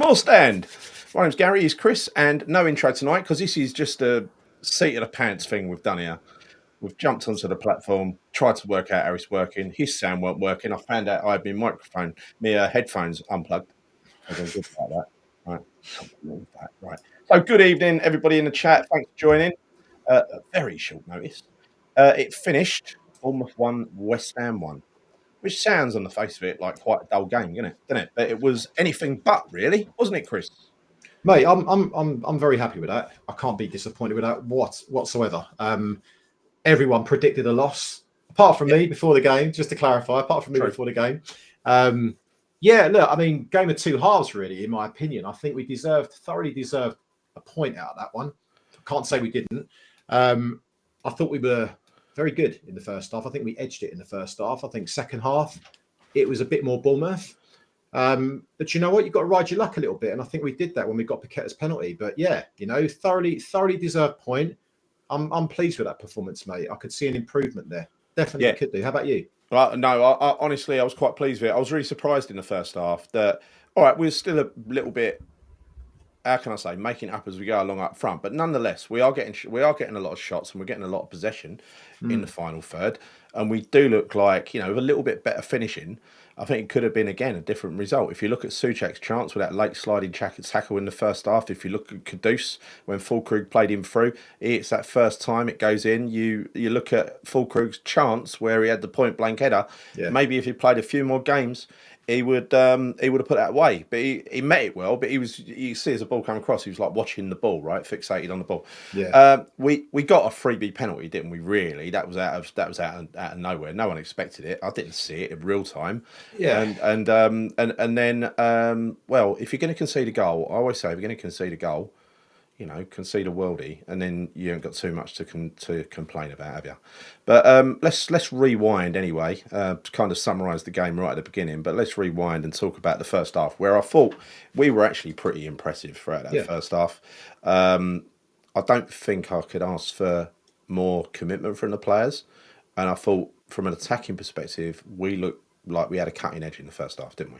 North Stand. My name's Gary, he's Chris, and no intro tonight because this is just a seat of the pants thing we've done here. We've jumped onto the platform, tried to work out how it's working. His sound weren't working. I found out I had my headphones unplugged. I was good about that. Right. Can't believe that. Right. So good evening, everybody in the chat. Thanks for joining. A very short notice. It finished. Bournemouth 1, West Ham 1. Which sounds on the face of it like quite a dull game, doesn't it? But it was anything but, really, wasn't it, Chris? Mate, I'm very happy with that. I can't be disappointed with that whatsoever. Everyone predicted a loss, apart from me before the game. Just to clarify, before the game. Look, I mean, game of two halves, really, in my opinion. I think we thoroughly deserved a point out of that one. Can't say we didn't. I thought we were very good in the first half. I think we edged it in the first half. I think second half, it was a bit more Bournemouth. But you know what? You've got to ride your luck a little bit. And I think we did that when we got Paqueta's penalty. But yeah, thoroughly deserved point. I'm pleased with that performance, mate. I could see an improvement there. Definitely could do. How about you? Well, no, I honestly, I was quite pleased with it. I was really surprised in the first half that, all right, we're still a little bit, how can I say, making it up as we go along up front. But nonetheless, we are getting a lot of shots and we're getting a lot of possession in the final third. And we do look like, with a little bit better finishing, I think it could have been, again, a different result. If you look at Souček's chance with that late sliding tackle in the first half, if you look at Kudus, when Füllkrug played him through, it's that first time it goes in. You look at Füllkrug's chance where he had the point-blank header. Yeah. Maybe if he played a few more games, he would have put that away. But he met it well, but you see as the ball came across, he was like watching the ball, right? Fixated on the ball. Yeah. We got a freebie penalty, didn't we, really? That was out of nowhere. No one expected it. I didn't see it in real time. Yeah. And then if you're going to concede a goal, I always say if you're going to concede a goal, concede a worldie, and then you haven't got too much to complain about, have you? But let's rewind anyway, to kind of summarise the game right at the beginning. But let's rewind and talk about the first half, where I thought we were actually pretty impressive throughout that first half. I don't think I could ask for more commitment from the players, and I thought from an attacking perspective, we looked like we had a cutting edge in the first half, didn't we?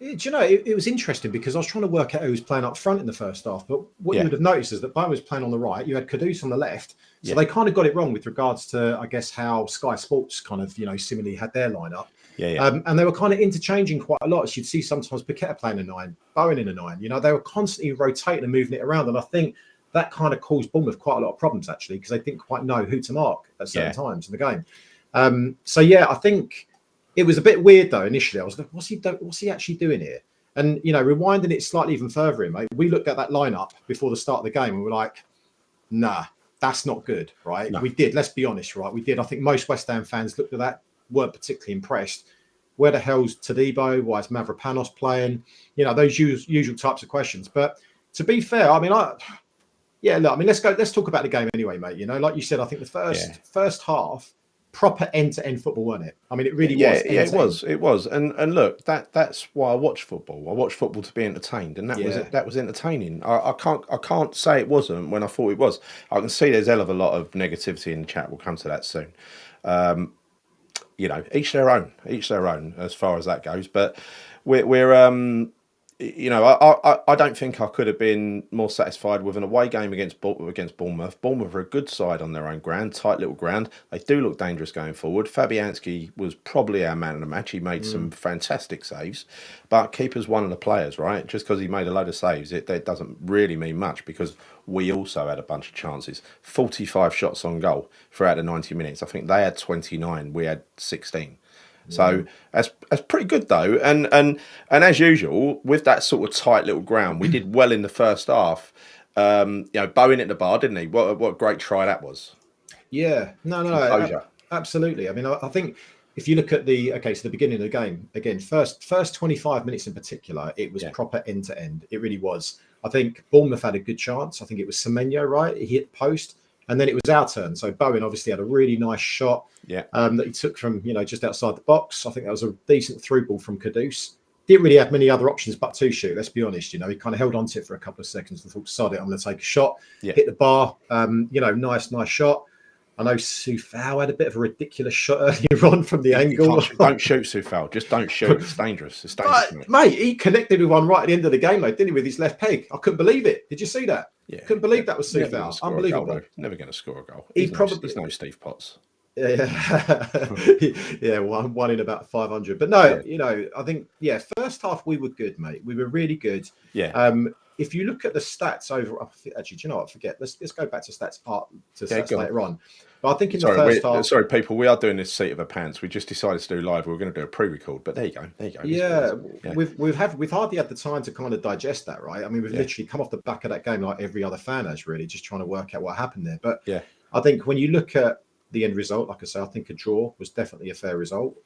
Do you know, it was interesting because I was trying to work out who was playing up front in the first half. But what you would have noticed is that Bowen was playing on the right. You had Kudus on the left. So they kind of got it wrong with regards to, I guess, how Sky Sports kind of, similarly had their lineup. And they were kind of interchanging quite a lot. As you'd see sometimes Paqueta playing a 9, Bowen in a 9. They were constantly rotating and moving it around. And I think that kind of caused Bournemouth quite a lot of problems, actually, because they didn't quite know who to mark at certain times in the game. I think it was a bit weird, though, initially. I was like, what's he actually doing here? And, rewinding it slightly even further in, mate, we looked at that lineup before the start of the game and we're like, nah, that's not good, right? No. We did, let's be honest, right? We did. I think most West Ham fans looked at that, weren't particularly impressed. Where the hell's Todibo? Why is Mavropanos playing? Those usual types of questions. But to be fair, I mean, let's talk about the game anyway, mate. Like you said, I think the first half, proper end-to-end football, wasn't it? I mean, it really was. It was. And look, that's why I watch football. I watch football to be entertained, and that was entertaining. I can't say it wasn't when I thought it was. I can see there's a hell of a lot of negativity in the chat. We'll come to that soon. Each their own as far as that goes. But we're I don't think I could have been more satisfied with an away game against Bournemouth. Bournemouth are a good side on their own ground, tight little ground. They do look dangerous going forward. Fabianski was probably our man of the match. He made some fantastic saves, but keeper's one of the players, right? Just because he made a load of saves, it doesn't really mean much because we also had a bunch of chances. 45 shots on goal throughout the 90 minutes. I think they had 29, we had 16. So that's pretty good though, and as usual with that sort of tight little ground, we did well in the first half. Bowen at the bar, didn't he? What a great try that was. Yeah, no, absolutely. I mean, I think if you look at the beginning of the game again, first 25 minutes in particular, it was proper end to end. It really was. I think Bournemouth had a good chance. I think it was Semenyo, right? He hit the post. And then it was our turn. So Bowen obviously had a really nice shot that he took from, just outside the box. I think that was a decent through ball from Kudus. Didn't really have many other options but to shoot, let's be honest. He kind of held on to it for a couple of seconds and thought, sod it, I'm going to take a shot. Hit the bar, nice shot. I know Sufal had a bit of a ridiculous shot earlier on from the angle. Don't shoot, Sufal. Just don't shoot. It's dangerous. It's dangerous. But, mate, he connected with one right at the end of the game, though, didn't he, with his left peg? I couldn't believe it. Did you see that? Yeah. Couldn't believe that was Sufal. Unbelievable. Never going to score a goal. He's no Steve Potts. Yeah, one in about 500. But no, I think first half we were good, mate. We were really good. Yeah. If you look at the stats over, actually, do you know what? Forget. Let's go back to stats later on. But I think in the first half. Sorry, people, we are doing this seat of our pants. We just decided to do live. We were going to do a pre-record, but there you go. Yeah, we've hardly had the time to kind of digest that, right? I mean, we've literally come off the back of that game like every other fan has, really, just trying to work out what happened there. But I think when you look at the end result, like I say, I think a draw was definitely a fair result.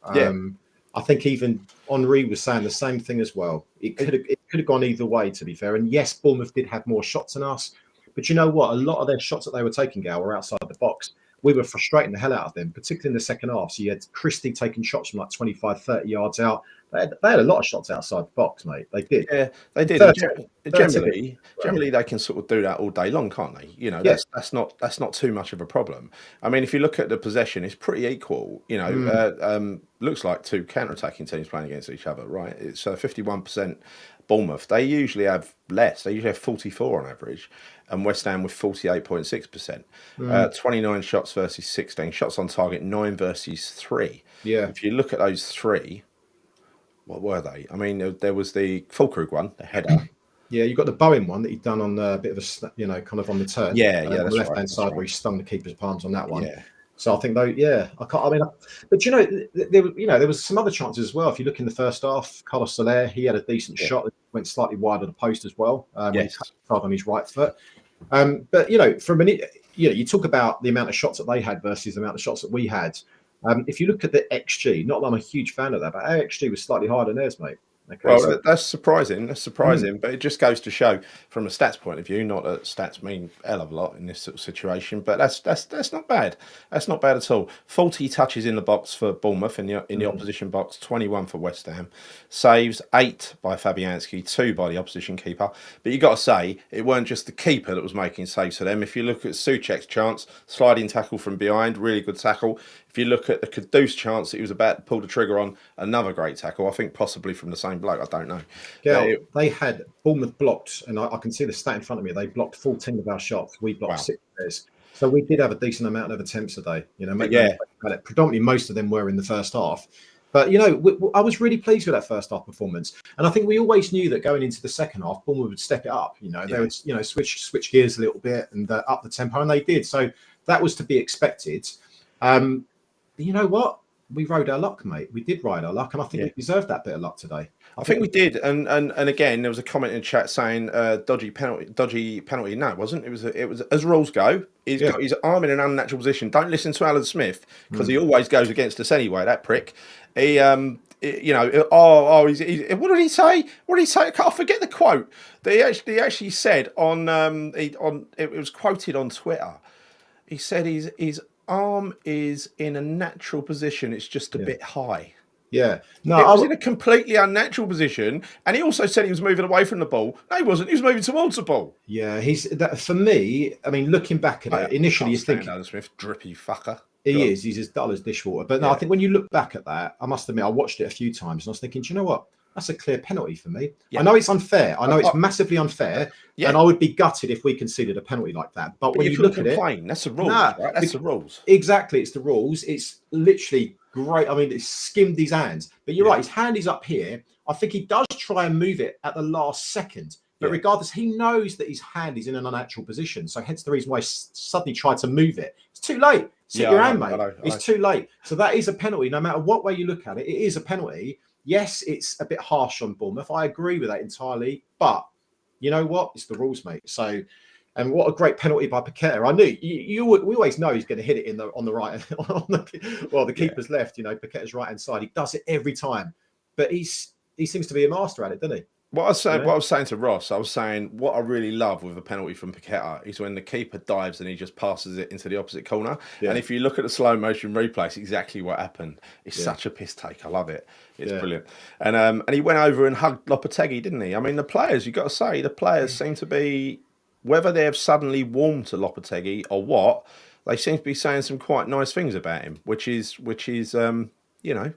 I think even Henri was saying the same thing as well. It could have gone either way, to be fair. And yes, Bournemouth did have more shots than us, but you know what? A lot of their shots that they were taking, Gal, were outside the box. We were frustrating the hell out of them, particularly in the second half. So you had Christie taking shots from like 25, 30 yards out. They had a lot of shots outside the box, mate. They did. Yeah, they did. Generally, they can sort of do that all day long, can't they? You know, that's not too much of a problem. I mean, if you look at the possession, it's pretty equal. You know, looks like two counter-attacking teams playing against each other, right? It's 51% Bournemouth. They usually have less. They usually have 44 on average, and West Ham with 48.6%. 29 shots versus 16 shots on target, 9 versus 3. Yeah. If you look at those three. What were they? I mean, there was the Fulkrug one, the header. Yeah, you got the Bowen one that he'd done on a bit of a, kind of on the turn. Yeah, on the left-hand side where he stung the keeper's palms on that one. Yeah. So I think though, but there was some other chances as well. If you look in the first half, Carlos Soler, he had a decent shot that went slightly wide of the post as well. When he tried on his right foot. But you talk about the amount of shots that they had versus the amount of shots that we had. If you look at the XG, not that I'm a huge fan of that, but our XG was slightly higher than theirs, mate. Okay, well, that's surprising. But it just goes to show, from a stats point of view, not that stats mean a hell of a lot in this sort of situation, but that's not bad. That's not bad at all. 40 touches in the box for Bournemouth in the opposition box, 21 for West Ham. Saves 8 by Fabianski, 2 by the opposition keeper. But you got to say, it weren't just the keeper that was making saves for them. If you look at Souček's chance, sliding tackle from behind, really good tackle. If you look at the Kudus chance that he was about to pull the trigger on, another great tackle. I think possibly from the same bloke. I don't know. Yeah, they had Bournemouth blocked, and I can see the stat in front of me. They blocked 14 of our shots. We blocked 6 of theirs. So we did have a decent amount of attempts today. Predominantly most of them were in the first half. But, I was really pleased with that first half performance. And I think we always knew that going into the second half, Bournemouth would step it up. They would, switch gears a little bit and up the tempo, and they did. So that was to be expected. But you know what? We rode our luck, mate. We did ride our luck, and I think we deserved that bit of luck today. I think we did, and again, there was a comment in chat saying dodgy penalty. No, it wasn't. It was as rules go. He's got his arm in an unnatural position. Don't listen to Alan Smith because he always goes against us anyway. That prick. He what did he say? What did he say? I forget the quote. He actually said it was quoted on Twitter. He said his arm is in a natural position. It's just a bit high. Yeah. No, it was in a completely unnatural position. And he also said he was moving away from the ball. No, he wasn't. He was moving towards the ball. Yeah, for me, I mean, looking back at it, initially you think Alan Smith, drippy fucker. He is. He's as dull as dishwater. But no, I think when you look back at that, I must admit, I watched it a few times and I was thinking, do you know what? That's a clear penalty for me. Yeah. I know it's unfair. I know it's massively unfair. Yeah. And I would be gutted if we conceded a penalty like that. But when you look at it, that's the rules. Right? That's the rules. Exactly. It's the rules. It's literally great. I mean, it skimmed his hands. But you're right. His hand is up here. I think he does try and move it at the last second. But regardless, he knows that his hand is in an unnatural position. So hence the reason why he suddenly tried to move it. It's too late. Sit your hand, mate. It's too late. So that is a penalty. No matter what way you look at it, it is a penalty. Yes, it's a bit harsh on Bournemouth. I agree with that entirely. But you know what? It's the rules, mate. So, and what a great penalty by Paqueta. I knew we always know he's going to hit it on the right, the keeper's left. Paqueta's right hand side. He does it every time. But he seems to be a master at it, doesn't he? What I was saying to Ross, I was saying what I really love with a penalty from Paqueta is when the keeper dives and he just passes it into the opposite corner. Yeah. And if you look at the slow motion replay, it's exactly what happened. It's such a piss take. I love it. It's brilliant. And he went over and hugged Lopetegui, didn't he? I mean, the players, you've got to say, seem to be, whether they've suddenly warmed to Lopetegui or what, they seem to be saying some quite nice things about him, which is you know,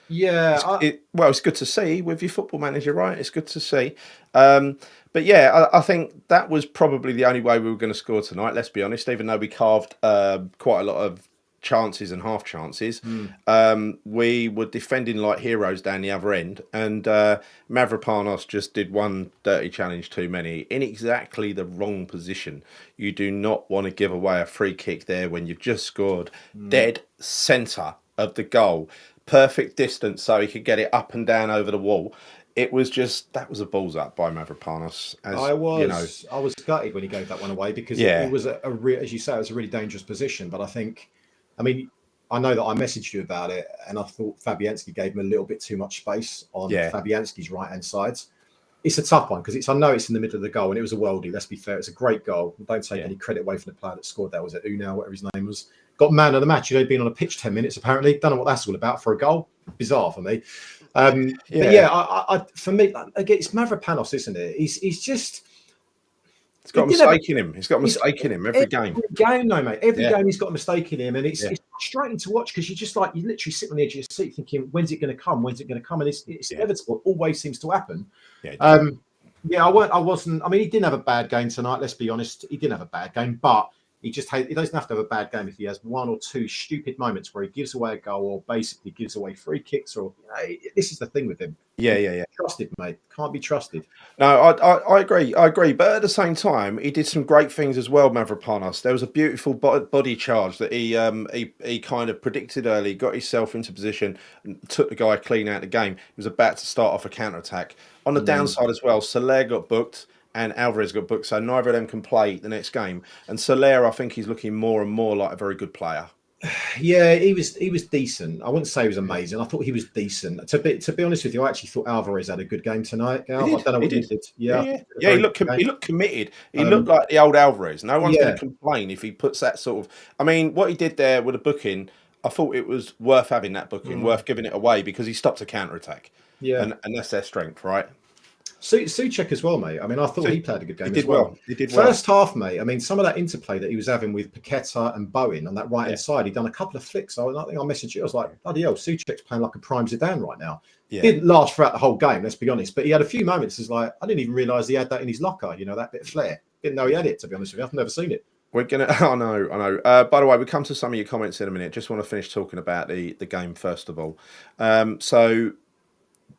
Yeah, it's good to see with your football manager, right? It's good to see. But yeah, I think that was probably the only way we were going to score tonight. Let's be honest, even though we carved quite a lot of chances and half chances, we were defending like heroes down the other end, and Mavropanos just did one dirty challenge too many in exactly the wrong position. You do not want to give away a free kick there when you've just scored dead centre of the goal. Perfect distance so he could get it up and down over the wall. It was just that was a balls up by Mavropanos. I was gutted when he gave that one away because Yeah. it was as you say, it was a really dangerous position. But I mean, I know that I messaged you about it, and I thought Fabianski gave him a little bit too much space on Fabianski's right hand side. It's a tough one because I know it's in the middle of the goal, and it was a worldie. Let's be fair, it's a great goal. Don't take any credit away from the player that scored that. Was it Unal, whatever his name was? Got man of the match. Been on a pitch 10 minutes apparently. Don't know what that's all about for a goal. Bizarre for me. But yeah, for me, again, it's Mavropanos, isn't it? He's just. He's got a mistake in him. He's got a mistake in him every game. Every game, no, mate. Every game he's got a mistake in him, and it's frustrating to watch because you literally sit on the edge of your seat thinking, "When's it going to come? When's it going to come?" And it's inevitable. It always seems to happen. I wasn't. I mean, he didn't have a bad game tonight. Let's be honest. He didn't have a bad game, but he doesn't have to have a bad game if he has one or two stupid moments where he gives away a goal or basically gives away free kicks. Or this is the thing with him. Yeah. Trusted, mate. Can't be trusted. No, I agree. I agree. But at the same time, he did some great things as well, Mavropanos. There was a beautiful body charge that he kind of predicted early, got himself into position, and took the guy clean out of the game. He was about to start off a counter attack. On the downside as well, Soler got booked and Alvarez got booked, so neither of them can play the next game. And Soler, I think he's looking more and more like a very good player. Yeah, he was decent. I wouldn't say he was amazing. I thought he was decent. To be honest with you, I actually thought Alvarez had a good game tonight. I don't know what he did. Yeah, he looked committed. He looked like the old Alvarez. No one's going to complain if he puts that sort of. I mean, what he did there with a booking, I thought it was worth having that booking, worth giving it away because he stopped a counter attack. Yeah, and that's their strength, right? Souček as well, mate. I mean, I thought he played a good game. He did as well. He did well. First half, mate. I mean, some of that interplay that he was having with Paqueta and Bowen on that right hand side, he'd done a couple of flicks. I think I messaged you. I was like, bloody hell, Souček's playing like a prime Zidane right now. Yeah. Didn't last throughout the whole game, let's be honest. But he had a few moments. It's like I didn't even realise he had that in his locker. That bit of flair. Didn't know he had it. To be honest with you, I've never seen it. We're gonna. I know. By the way, we come to some of your comments in a minute. Just want to finish talking about the game first of all. So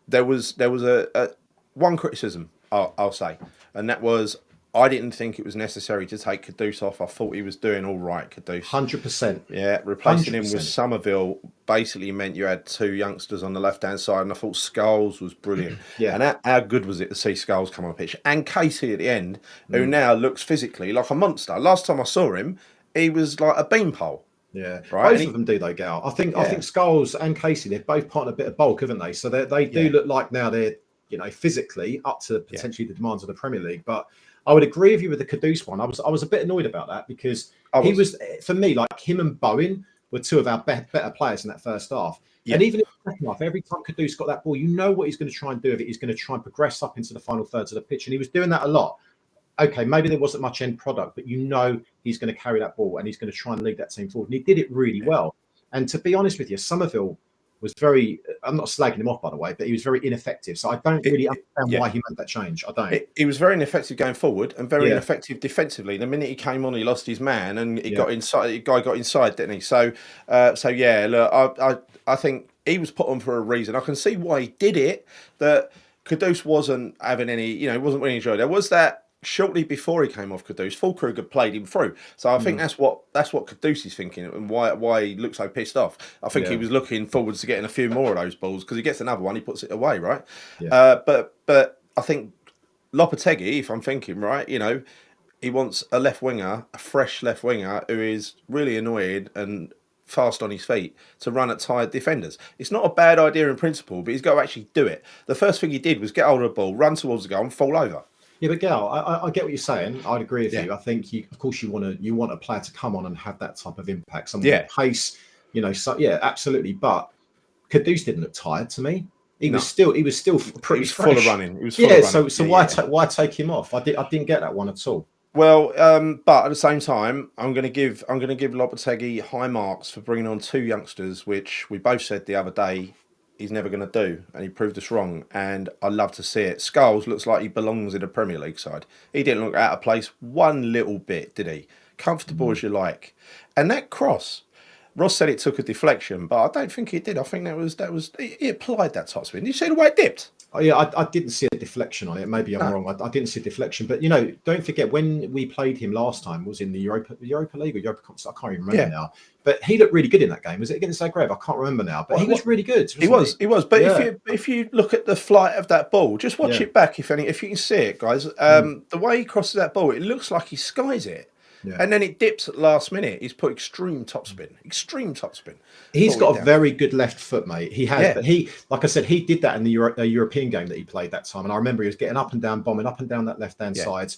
there was a one criticism I'll say, and that was I didn't think it was necessary to take Kudus off. I thought he was doing all right, Kudus. 100%. Yeah, replacing 100%. Him with Somerville basically meant you had two youngsters on the left-hand side, and I thought Scholes was brilliant. And how good was it to see Scholes come on the pitch? And Casey at the end, who now looks physically like a monster. Last time I saw him, he was like a beanpole. Yeah, right. Both of them do though, Gal. I think Scholes and Casey, they've both put on a bit of bulk, haven't they? So they do look like now they're physically up to potentially the demands of the Premier League. But I would agree with you with the Kudus one. I was a bit annoyed about that because he was, for me, like him and Bowen were two of our better players in that first half. And even in the second half, every time Kudus got that ball, what he's going to try and do with it. He's going to try and progress up into the final thirds of the pitch. And he was doing that a lot. Okay, maybe there wasn't much end product, but he's going to carry that ball and he's going to try and lead that team forward. And he did it really well. And to be honest with you, Somerville was I'm not slagging him off, by the way, but he was very ineffective. So I don't really understand why he made that change. I don't. He was very ineffective going forward and very ineffective defensively. The minute he came on, he lost his man and he got inside. The guy got inside, didn't he? So look, I think he was put on for a reason. I can see why he did it. That Kudus wasn't having any, wasn't really enjoying. There was that. Shortly before he came off Kudus, Füllkrug played him through. So I think that's what Kudus is thinking and why he looks so pissed off. I think he was looking forwards to getting a few more of those balls because he gets another one, he puts it away, right? Yeah. But I think Lopetegui, if I'm thinking right, he wants a left winger, a fresh left winger who is really annoyed and fast on his feet to run at tired defenders. It's not a bad idea in principle, but he's got to actually do it. The first thing he did was get hold of the ball, run towards the goal and fall over. Yeah, but Gal, I get what you're saying. I'd agree with you. I think of course you want a player to come on and have that type of impact. Someone with pace, absolutely. But Kudus didn't look tired to me. He was still pretty fresh. Full of running. He was full of running. So why take him off? I didn't get that one at all. Well, but at the same time, I'm going to give Lopetegui high marks for bringing on two youngsters, which we both said the other day he's never going to do, and he proved us wrong. And I love to see it. Skulls looks like he belongs in a Premier League side. He didn't look out of place one little bit, did he? Comfortable as you like. And that cross, Ross said it took a deflection, but I don't think it did. I think that was he applied that top spin. Did you see the way it dipped? Oh, yeah, I didn't see a deflection on it. Maybe I'm wrong. I didn't see a deflection, but don't forget when we played him last time was in the Europa League or Europa Conference. I can't even remember now. But he looked really good in that game. Was it against Zagreb? I can't remember now. But he was really good. He was. But if you look at the flight of that ball, just watch it back. If you can see it, guys, the way he crosses that ball, it looks like he skies it. Yeah. And then it dips at the last minute. He's put extreme topspin. He's got a very good left foot, mate. He has. But like I said, he did that in the European game that he played that time. And I remember he was getting up and down, bombing up and down that left-hand side.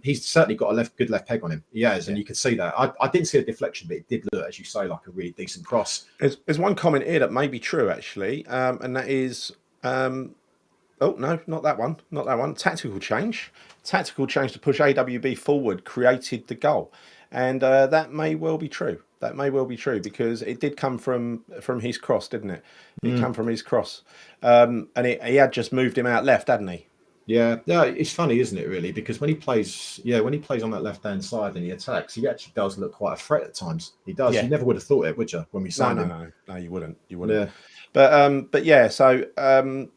He's certainly got a good left peg on him. He has, and you could see that. I didn't see a deflection, but it did look, as you say, like a really decent cross. There's one comment here that may be true, actually, and that is... oh, no, not that one. Not that one. Tactical change to push AWB forward created the goal. And that may well be true. That may well be true because it did come from his cross, didn't it? It came from his cross. And he had just moved him out left, hadn't he? Yeah, it's funny, isn't it, really? Because when he plays on that left-hand side and he attacks, he actually does look quite a threat at times. He does. Yeah. You never would have thought it, would you, when we signed him? No, you wouldn't. Yeah. But yeah, so...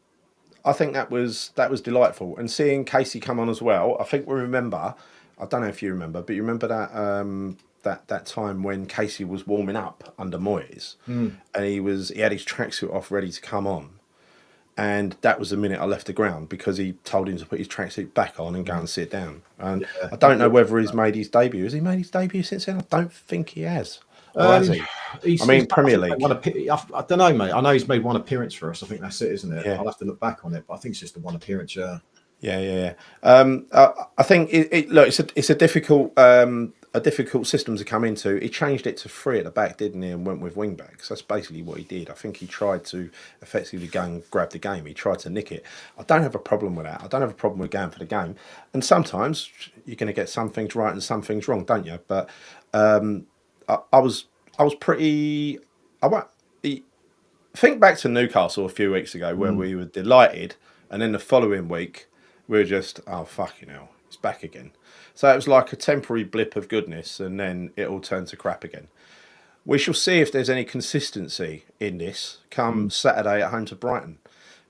I think that was delightful, and seeing Casey come on as well. I think we remember. I don't know if you remember, but you remember that that time when Casey was warming up under Moyes, and he had his tracksuit off, ready to come on, and that was the minute I left the ground because he told him to put his tracksuit back on and go and sit down. And I don't know whether he's made his debut. Has he made his debut since then? I don't think he has. Has he? Premier League. I don't know, mate. I know he's made one appearance for us. I think that's it, isn't it? Yeah. I'll have to look back on it, but I think it's just the one appearance. Yeah. Yeah. I think it's a difficult system to come into. He changed it to 3 at the back, didn't he, and went with wing backs. That's basically what he did. I think he tried to effectively go and grab the game. He tried to nick it. I don't have a problem with that. I don't have a problem with going for the game. And sometimes you're going to get some things right and some things wrong, don't you? But I was pretty. Think back to Newcastle a few weeks ago where we were delighted, and then the following week we were just, oh fucking hell, it's back again. So it was like a temporary blip of goodness, and then it all turned to crap again. We shall see if there's any consistency in this come Saturday at home to Brighton,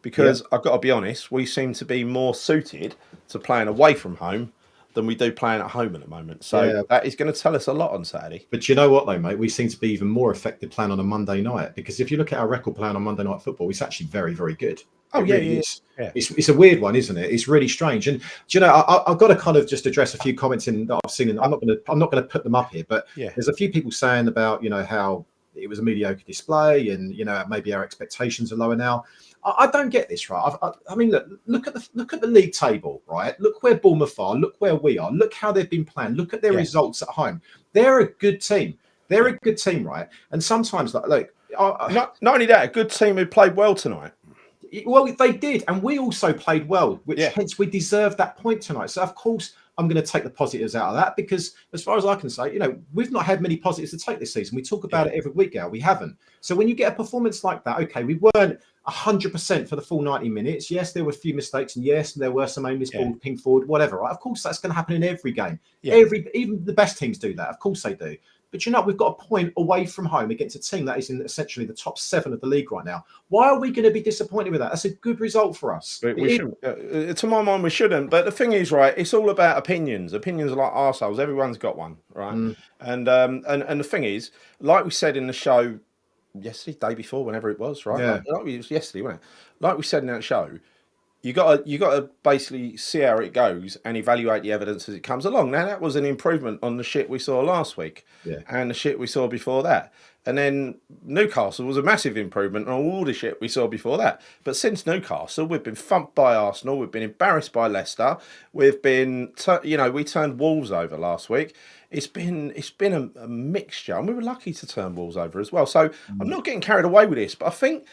because I've got to be honest, we seem to be more suited to playing away from home than we do playing at home at the moment. So that is going to tell us a lot on Saturday. But you know what, though, mate? We seem to be even more effective playing on a Monday night, because if you look at our record playing on Monday Night Football, it's actually very, very good. Oh, it yeah, really is. It's a weird one, isn't it? It's really strange. And do you know, I've got to kind of just address a few comments that I've seen, and I'm not going to put them up here, but there's a few people saying about, how it was a mediocre display, and maybe our expectations are lower now. I don't get this, right. I mean, look at the league table, right? Look where Bournemouth are. Look where we are. Look how they've been playing. Look at their results at home. They're a good team. They're a good team, right? And sometimes, not only that, a good team who played well tonight. Well, they did, and we also played well, which hence we deserved that point tonight. So, of course, I'm going to take the positives out of that, because as far as I can say, we've not had many positives to take this season. We talk about it every week, Al. We haven't. So when you get a performance like that, okay, we weren't 100% for the full 90 minutes. Yes, there were a few mistakes, and yes, there were some aimless balls, ping forward, whatever. Right? Of course, that's going to happen in every game. Yeah. Even the best teams do that. Of course they do. But we've got a point away from home against a team that is in essentially the top 7 of the league right now. Why are we going to be disappointed with that? That's a good result for us. We shouldn't. To my mind, we shouldn't. But the thing is, right, it's all about opinions. Opinions are like arseholes. Everyone's got one, right? And the thing is, like we said in the show yesterday, day before, whenever it was, right? Yeah. Like it was yesterday, wasn't it? Like we said in that show, you got to basically see how it goes and evaluate the evidence as it comes along. Now, that was an improvement on the shit we saw last week and the shit we saw before that. And then Newcastle was a massive improvement on all the shit we saw before that. But since Newcastle, we've been thumped by Arsenal. We've been embarrassed by Leicester. We've been, we turned Wolves over last week. It's been a mixture, and we were lucky to turn Wolves over as well. So I'm not getting carried away with this, but I think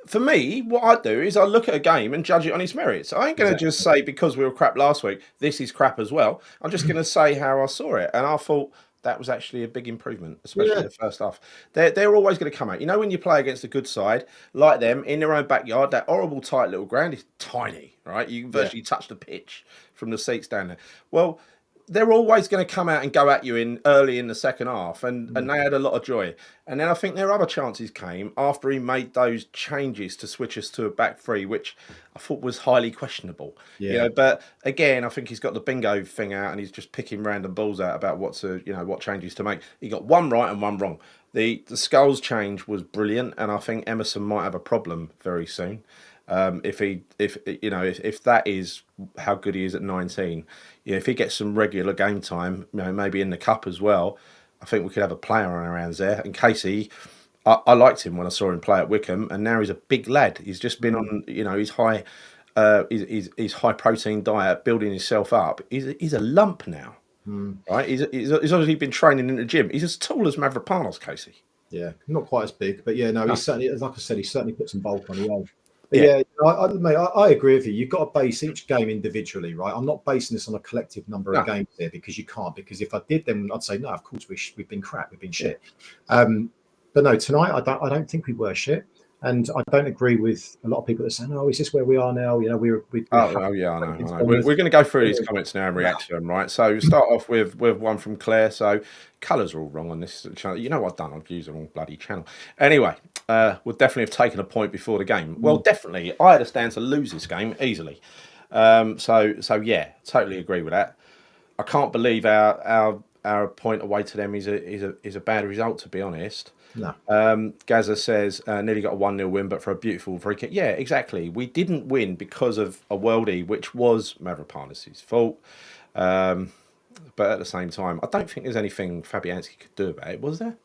for me, what I do is I look at a game and judge it on its merits. I ain't going to just say because we were crap last week, this is crap as well. I'm just going to say how I saw it, and I thought that was actually a big improvement, especially in the first half. They're always going to come out. You know, when you play against a good side like them in their own backyard, that horrible tight little ground is tiny, right? You can virtually touch the pitch from the seats down there. Well, they're always going to come out and go at you in early in the second half, and they had a lot of joy. And then I think their other chances came after he made those changes to switch us to a back three, which I thought was highly questionable. You know, but again, I think he's got the bingo thing out and he's just picking random balls out about what changes to make. He got one right and one wrong. The Skulls change was brilliant, and I think Emerson might have a problem very soon. If that is how good he is at 19, if he gets some regular game time, maybe in the cup as well, I think we could have a player on our hands there. And Casey, I liked him when I saw him play at Wickham, and now he's a big lad. He's just been on, his high protein diet, building himself up. He's a lump now, right? He's obviously been training in the gym. He's as tall as Mavropanos, Casey. Yeah, not quite as big, but he's certainly, like I said, he certainly put some bulk on. I agree with you. You've got to base each game individually, right? I'm not basing this on a collective number of games there, because you can't. Because if I did, then I'd say no. Of course, we've been crap, we've been shit. But no, tonight I don't think we were shit, and I don't agree with a lot of people that say, "No, is this where we are now?" I know. We're going to go through these comments now and react to them, right? So we'll start off with one from Claire. So colours are all wrong on this channel. You know what I've done? I've used the wrong bloody channel. Anyway, we'll definitely have taken a point before the game. Well, definitely, I had a stand to lose this game easily. So yeah, totally agree with that. I can't believe our point away to them is a bad result, to be honest. No. Gaza says nearly got a 1-0 win, but for a beautiful free kick. Yeah, exactly. We didn't win because of a worldie, which was Mavropanos' fault. But at the same time, I don't think there's anything Fabianski could do about it, was there?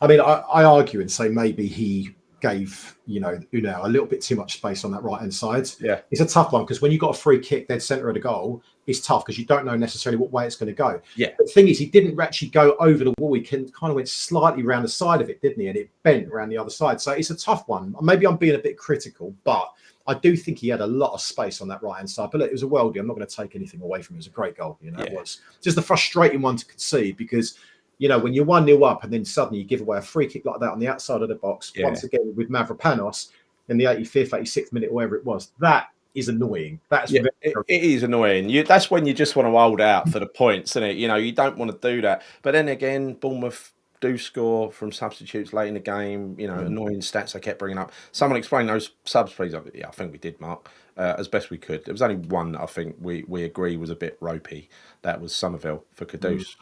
I mean, I argue and say maybe he gave Unai a little bit too much space on that right hand side. Yeah, it's a tough one, because when you got a free kick dead centre of the goal, it's tough because you don't know necessarily what way it's going to go. Yeah. But the thing is, he didn't actually go over the wall. He kind of went slightly around the side of it, didn't he? And it bent around the other side. So it's a tough one. Maybe I'm being a bit critical, but I do think he had a lot of space on that right hand side. But look, it was a worldie. I'm not going to take anything away from it. It was a great goal. It was just a frustrating one to concede, because when you're 1-0 up and then suddenly you give away a free kick like that on the outside of the box, once again with Mavropanos in the 85th, 86th minute, whatever it was, that is annoying. It is annoying. That's when you just want to hold out for the points, isn't it? You don't want to do that. But then again, Bournemouth do score from substitutes late in the game. Annoying stats they kept bringing up. Someone explain those subs, please. Yeah, I think we did, Mark, as best we could. There was only one that I think we agree was a bit ropey. That was Somerville for Kudus.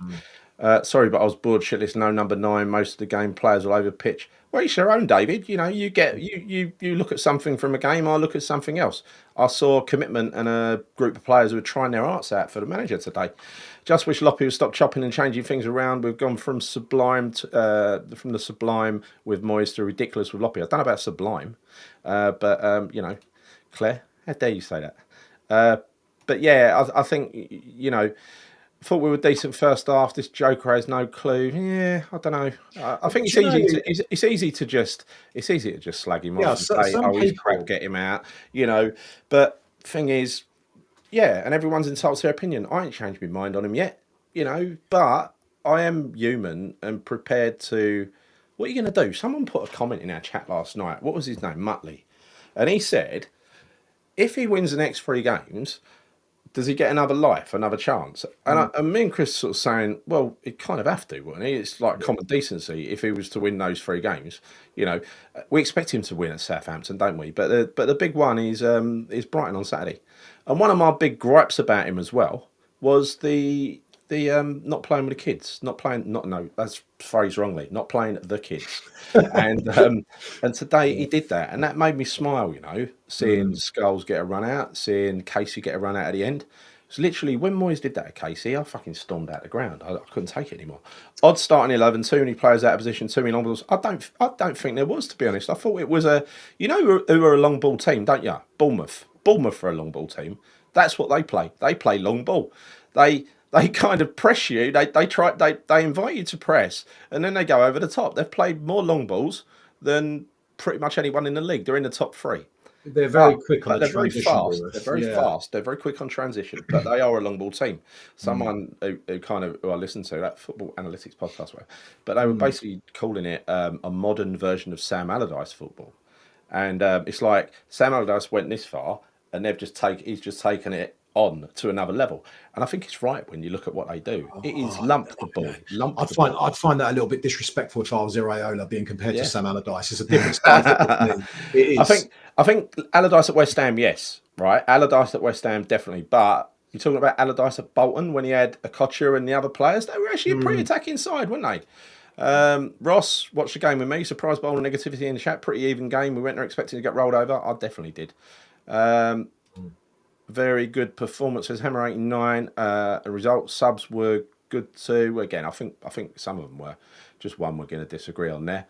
Sorry, but I was bored shitless. No number 9. Most of the game players all over the pitch. Well, it's your own, David. You look at something from a game. I look at something else. I saw commitment and a group of players who were trying their arts out for the manager today. Just wish Loppy would stop chopping and changing things around. We've gone from sublime from the sublime with Moyes to ridiculous with Loppy. I don't know about sublime, but Claire, how dare you say that? But yeah, I think thought we were decent first half. This Joker has no clue. Yeah, I don't know. I think it's easy to just slag him off and say, "Oh, he's crap, get him out." But thing is, and everyone's entitled to their opinion. I ain't changed my mind on him yet. But I am human and prepared to. What are you going to do? Someone put a comment in our chat last night. What was his name? Muttley, and he said, if he wins the next 3 games, does he get another life, another chance? And me and Chris sort of saying, well, he'd kind of have to, wouldn't he? It's like common decency if he was to win those 3 games. We expect him to win at Southampton, don't we? But the big one is Brighton on Saturday. And one of my big gripes about him as well was the not playing with the kids, that's phrased wrongly, not playing the kids. and today he did that, and that made me smile, seeing Skulls get a run out, seeing Casey get a run out at the end. It's literally when Moyes did that to Casey, I fucking stormed out the ground. I couldn't take it anymore. Odd starting 11, too many players out of position, too many long balls. I don't think there was, to be honest. I thought it was who are a long ball team, don't you? Bournemouth are a long ball team. That's what they play. They play long ball. They kind of press you. They invite you to press, and then they go over the top. They've played more long balls than pretty much anyone in the league. They're in the top three. They're very quick on the They're very transition. fast. They're very fast. They're very quick on transition, but they are a long ball team. Someone who I listened to, that football analytics podcast, but they were basically calling it a modern version of Sam Allardyce football. And it's like Sam Allardyce went this far, and he's just taken it on to another level. And I think it's right when you look at what they do. It is lump the ball. I'd find that a little bit disrespectful if I was Iraola being compared to Sam Allardyce. It's a different style of football. It is. I think Allardyce at West Ham, yes, right. Allardyce at West Ham, definitely. But you're talking about Allardyce at Bolton when he had Okocha and the other players. They were actually a pretty attacking side, weren't they? Ross watched the game with me. Surprised by all the negativity in the chat. Pretty even game. We went there expecting to get rolled over. I definitely did. Very good performance. Says Hammer 89. Results subs were good too. Again, I think some of them were. Just one we're going to disagree on there.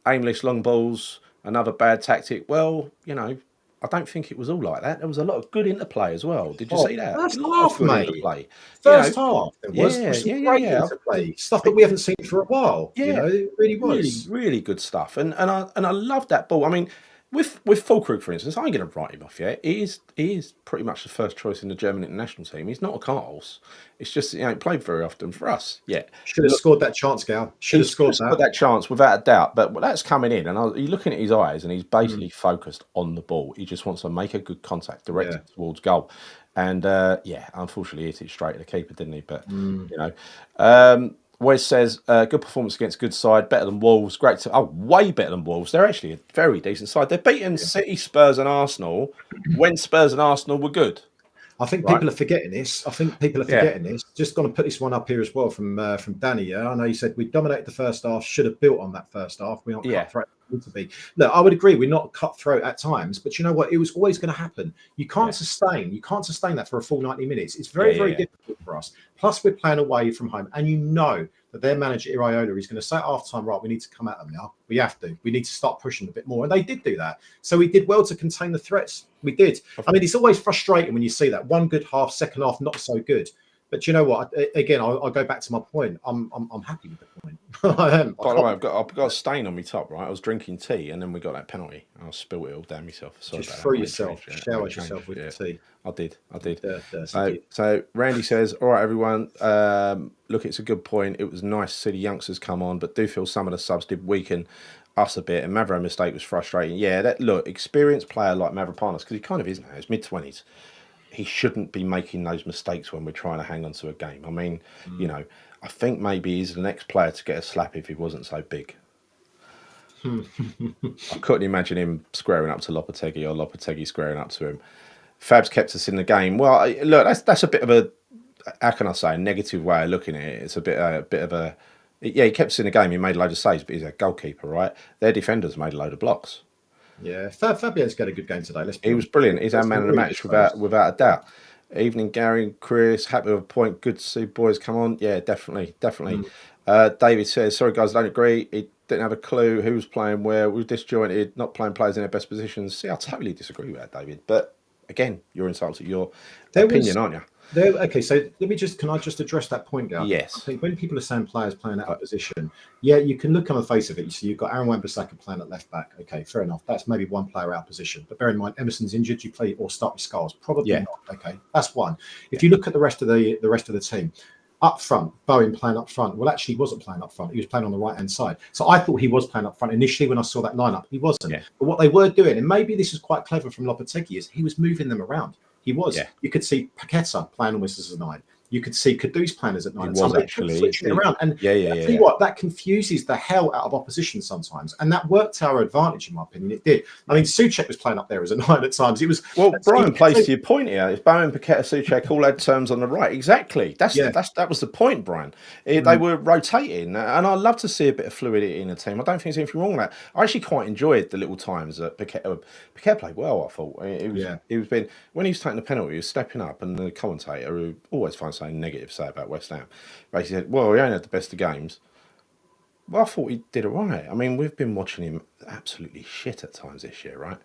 Aimless long balls. Another bad tactic. Well, I don't think it was all like that. There was a lot of good interplay as well. Did you see that? First half, mate. Interplay. First half, there was some great interplay. Stuff that we haven't seen for a while. Yeah, it really was. Really good stuff. And I love that ball. I mean, with Fulkrug, for instance, I ain't going to write him off yet. He is pretty much the first choice in the German international team. He's not a cart horse. It's just he ain't played very often for us yet. Should have scored that chance, Gal. Should have scored that chance without a doubt. But that's coming in, and you're looking at his eyes, and he's basically focused on the ball. He just wants to make a good contact, direct it towards goal. And unfortunately, he hit it straight at the keeper, didn't he? But Wes says, good performance against good side, better than Wolves. Way better than Wolves. They're actually a very decent side. They've beaten City, Spurs and Arsenal when Spurs and Arsenal were good. I think people are forgetting this. Just going to put this one up here as well from Danny. Yeah, I know you said we dominated the first half, should have built on that first half. We're not cutthroat to be. Look, I would agree we're not cutthroat at times, but you know what? It was always going to happen. You can't sustain that for a full 90 minutes. It's very difficult for us. Plus, we're playing away from home, and you know that their manager Iraola is going to say at half time, right, we need to come at them now. We have to. We need to start pushing a bit more. And they did do that. So we did well to contain the threats. We did. I mean, it's always frustrating when you see that. One good half, second half, not so good. But you know what? Again, I'll go back to my point. I'm happy with the point. I am. By the way, I've got a stain on my top, right? I was drinking tea and then we got that penalty. I spilled it all down myself. Sorry just throw yourself, shower yourself with the tea. I did. So Randy says, all right, everyone. Look, it's a good point. It was nice to see the youngsters come on, but do feel some of the subs did weaken us a bit. And Mavro's mistake was frustrating. Yeah, experienced player like Mavropanos, because he kind of is now. He's mid-20s. He shouldn't be making those mistakes when we're trying to hang on to a game. I mean, I think maybe he's the next player to get a slap if he wasn't so big. I couldn't imagine him squaring up to Lopetegui or Lopetegui squaring up to him. Fab's kept us in the game. Well, look, that's a bit of a, how can I say, a negative way of looking at it. It's a bit of a, he kept us in the game. He made a load of saves, but he's a goalkeeper, right? Their defenders made a load of blocks. Yeah, Fabian's got a good game today. He was brilliant. He's our man of the match without a doubt. Evening, Gary and Chris. Happy with a point. Good to see boys come on. Yeah, definitely. David says, sorry guys, I don't agree. He didn't have a clue who was playing where. We were disjointed, not playing players in their best positions. See, I totally disagree with that, David. But again, you're entitled to your opinion, aren't you? Okay, so can I just address that point, Gal? Yes. I think when people are saying players playing out of position, you can look on the face of it. So you've got Aaron Wan-Bissaka playing at left back. Okay, fair enough. That's maybe one player out of position. But bear in mind, Emerson's injured. You play or start with Skulls? Probably not. Okay, that's one. If you look at the rest of the team, up front, Bowen playing up front. Well, actually, he wasn't playing up front. He was playing on the right-hand side. So I thought he was playing up front initially when I saw that lineup. He wasn't. Yeah. But what they were doing, and maybe this is quite clever from Lopetegui, is he was moving them around. He was. Yeah. You could see Paqueta playing almost as a 9. You could see Kudus playing as a 9. He was actually switching it around. And tell you what, that confuses the hell out of opposition sometimes. And that worked to our advantage, in my opinion. It did. I mean, Souček was playing up there as a 9 at times. It was Brian plays to your point here. If Bowen, Paqueta, Souček all had terms on the right, exactly. That was the point, Brian. They were rotating, and I love to see a bit of fluidity in the team. I don't think there's anything wrong with that. I actually quite enjoyed the little times that Paqueta played well. I thought he was when he was taking the penalty, he was stepping up, and the commentator, who always finds something negative to say about West Ham, basically said, well, he only had the best of games. Well, I thought he did all right. I mean, we've been watching him absolutely shit at times this year, right?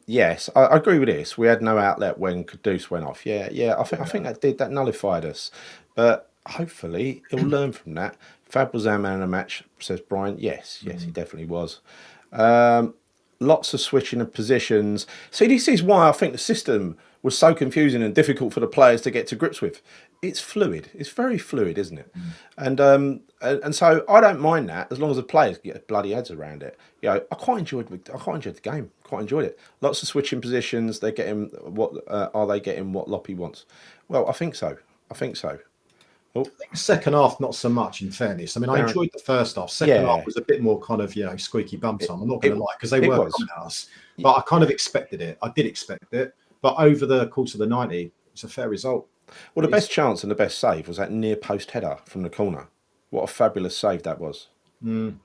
Yes, I agree with this. We had no outlet when Kudus went off. I think that nullified us. But hopefully he'll learn from that. Fab was our man of the match, says Brian. Yes, he definitely was. Lots of switching of positions. See, this is why I think the system was so confusing and difficult for the players to get to grips with. It's fluid. It's very fluid, isn't it? And so I don't mind that as long as the players get bloody heads around it. You know, I quite enjoyed the game. Quite enjoyed it. Lots of switching positions. They're getting what are they getting what Loppy wants? Well, I think so. Oh, Second half, not so much. In fairness, I mean, I enjoyed the first half. Second half was a bit more kind of squeaky bum time. I'm not going to lie, because they were coming at us, but I kind of expected it. I did expect it, but over the course of the 90, it's a fair result. Well, the best chance and the best save was that near post header from the corner. What a fabulous save that was. You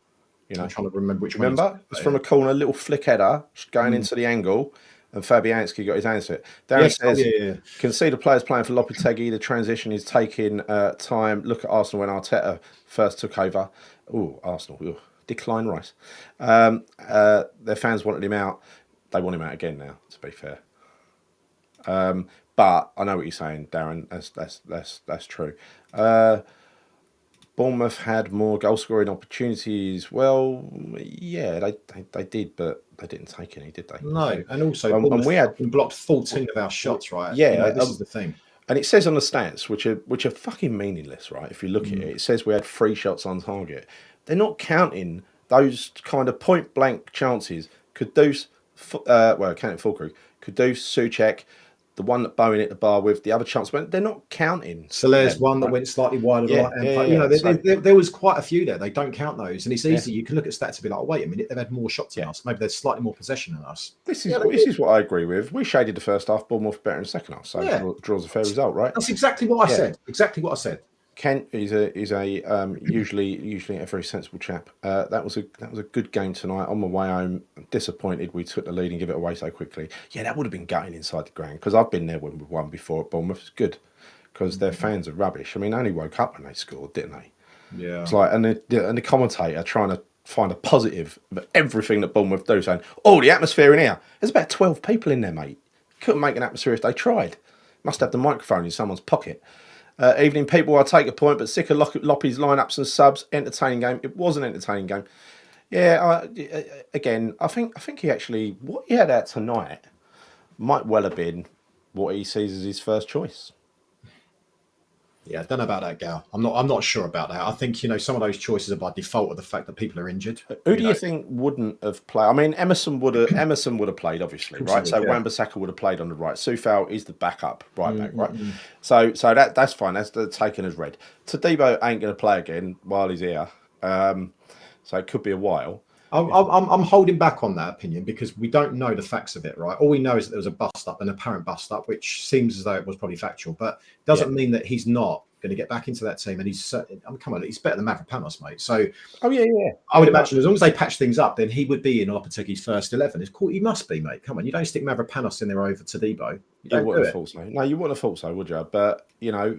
know, I'm trying to remember which one. Remember, it's from a corner, little flick header going into the angle. And Fabianski got his hands to it. Darren says, can see the players playing for Lopetegui. The transition is taking time. Look at Arsenal when Arteta first took over. Oh, Arsenal. Ooh, decline Rice. Their fans wanted him out. They want him out again now, to be fair. But I know what you're saying, Darren. That's true. Bournemouth had more goal scoring opportunities. Well, yeah, they did, but they didn't take any, did they? No, and also we had blocked 14 of our shots, right? Yeah, this is the thing. And it says on the stats, which are fucking meaningless, right? If you look at it, it says we had 3 shots on target. They're not counting those kind of point blank chances. Kudus, counting Fulkrug, Kudus, Souček, the one that Bowen hit the bar with, the other chance went. They're not counting. Soler's one that went slightly wide of the right hand. There was quite a few there. They don't count those, and it's easy. You can look at stats and be like, oh, wait a minute, they've had more shots than us. Maybe there's slightly more possession than us. This is what I agree with. We shaded the first half. Bournemouth better in the second half, so draws a fair result, right? That's exactly what I said. Exactly what I said. Kent is a usually a very sensible chap. That was a good game tonight. On my way home, I'm disappointed we took the lead and give it away so quickly. Yeah, that would have been gutting inside the ground, because I've been there when we've won before at Bournemouth. It's good because their fans are rubbish. I mean, they only woke up when they scored, didn't they? Yeah. It's like and the commentator trying to find a positive of everything that Bournemouth do, saying, "Oh, the atmosphere in here. There's about 12 people in there, mate. Couldn't make an atmosphere if they tried. Must have the microphone in someone's pocket." Evening people, I take a point, but sick of Loppy's lineups and subs. Entertaining game. It was an entertaining game. Yeah, again, I think he actually, what he had out tonight might well have been what he sees as his first choice. Yeah, I don't know about that, Gal. I'm not sure about that. I think some of those choices are by default of the fact that people are injured. Who do you think wouldn't have played? I mean, Emerson would have played, obviously, right? So Wan-Bissaka would have played on the right. Soufal is the backup right back, right? So that's fine. That's taken as read. Todibo ain't going to play again while he's here, so it could be a while. I'm holding back on that opinion because we don't know the facts of it, right? All we know is that there was a bust up, an apparent bust up, which seems as though it was probably factual, but doesn't mean that he's not going to get back into that team. And he's come on, he's better than Mavropanos, mate. So I would imagine as long as they patch things up, then he would be in Lopetegui's first 11. He must be, mate. Come on, you don't stick Mavropanos in there over Todibo. You wouldn't have thought so. No, you wouldn't have thought so, would you? But I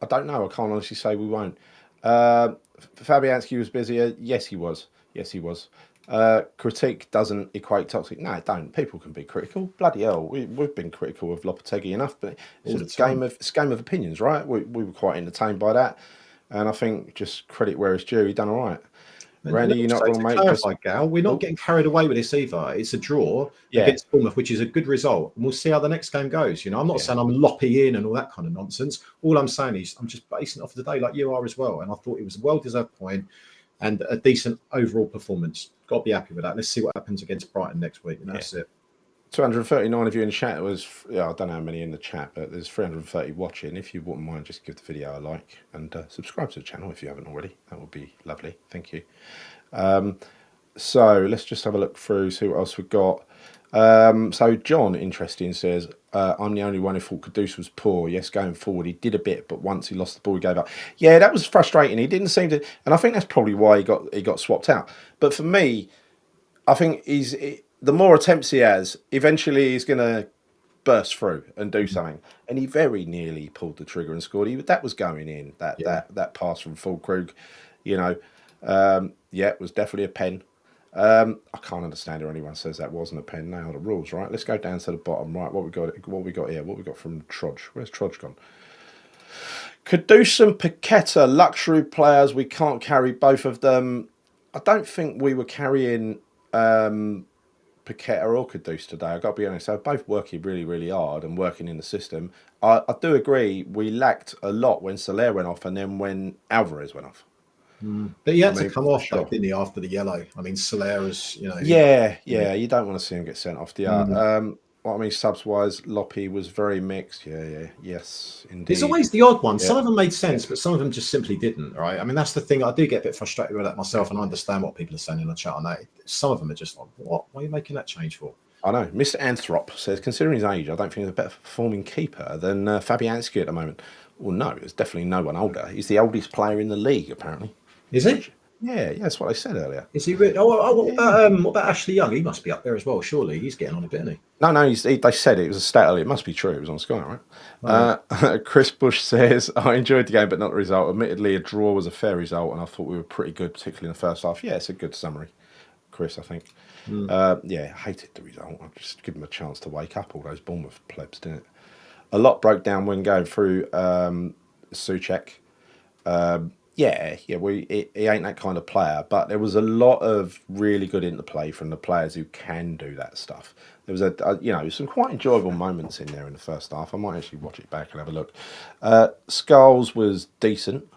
don't know. I can't honestly say we won't. Fabianski was busier. Yes, he was. Critique doesn't equate toxic. No, it don't. People can be critical. Bloody hell, we've been critical of Lopetegui enough, but it's a game of opinions, right? We were quite entertained by that, and I think just credit where it's due. He done all right. Randy, you're not wrong, mate. Clarify, Gal, we're not getting carried away with this either. It's a draw against Bournemouth, which is a good result, and we'll see how the next game goes. I'm not saying I'm loppy in and all that kind of nonsense. All I'm saying is I'm just basing it off today, like you are as well. And I thought it was a well-deserved point and a decent overall performance. Got to be happy with that. Let's see what happens against Brighton next week, and that's it. 239 of you in the chat. I don't know how many in the chat, but there's 330 watching. If you wouldn't mind, just give the video a like and subscribe to the channel if you haven't already. That would be lovely. Thank you. So let's just have a look through, see what else we've got. So John, interesting, says, I'm the only one who thought Kudus was poor. Yes, going forward, he did a bit, but once he lost the ball, he gave up. Yeah, that was frustrating. He didn't seem to, and I think that's probably why he got swapped out. But for me, I think the more attempts he has, eventually he's going to burst through and do something. And he very nearly pulled the trigger and scored. That was going in. That pass from Fulkrug, it was definitely a pen. I can't understand how anyone says that wasn't a pen. They are the rules, right? Let's go down to the bottom. Right, what we got here? What we got from Trudge? Where's Trudge gone? Kudus and Paqueta, luxury players. We can't carry both of them. I don't think we were carrying Paqueta or Kudus today. I've got to be honest. They're both working really, really hard and working in the system. I do agree we lacked a lot when Soler went off and then when Alvarez went off. But he had to come for off, though, sure. didn't he, after the yellow? I mean, Solera's, Yeah. You don't want to see him get sent off, do you? What I mean, subs wise, Loppy was very mixed. Yes, indeed. It's always the odd one. Yeah. Some of them made sense, but some of them just simply didn't, right? I mean, that's the thing. I do get a bit frustrated with that myself, and I understand what people are saying in the chat on that. Some of them are just like, what? Why are you making that change for? I know. Mr. Anthrop says, considering his age, I don't think he's a better performing keeper than Fabianski at the moment. Well, no, there's definitely no one older. He's the oldest player in the league, apparently. Is he? Yeah, that's what I said earlier. Is he really? What about Ashley Young? He must be up there as well. Surely he's getting on a bit, isn't he? No, they said it was a stat earlier. It must be true. It was on Sky, right? Chris Bush says, I enjoyed the game, but not the result. Admittedly, a draw was a fair result, and I thought we were pretty good, particularly in the first half. Yeah, it's a good summary, Chris, I think. I hated the result. I just give them a chance to wake up, all those Bournemouth plebs, didn't it? A lot broke down when going through Souček. He ain't that kind of player, but there was a lot of really good interplay from the players who can do that stuff. There was some quite enjoyable moments in there in the first half. I might actually watch it back and have a look. Skulls was decent.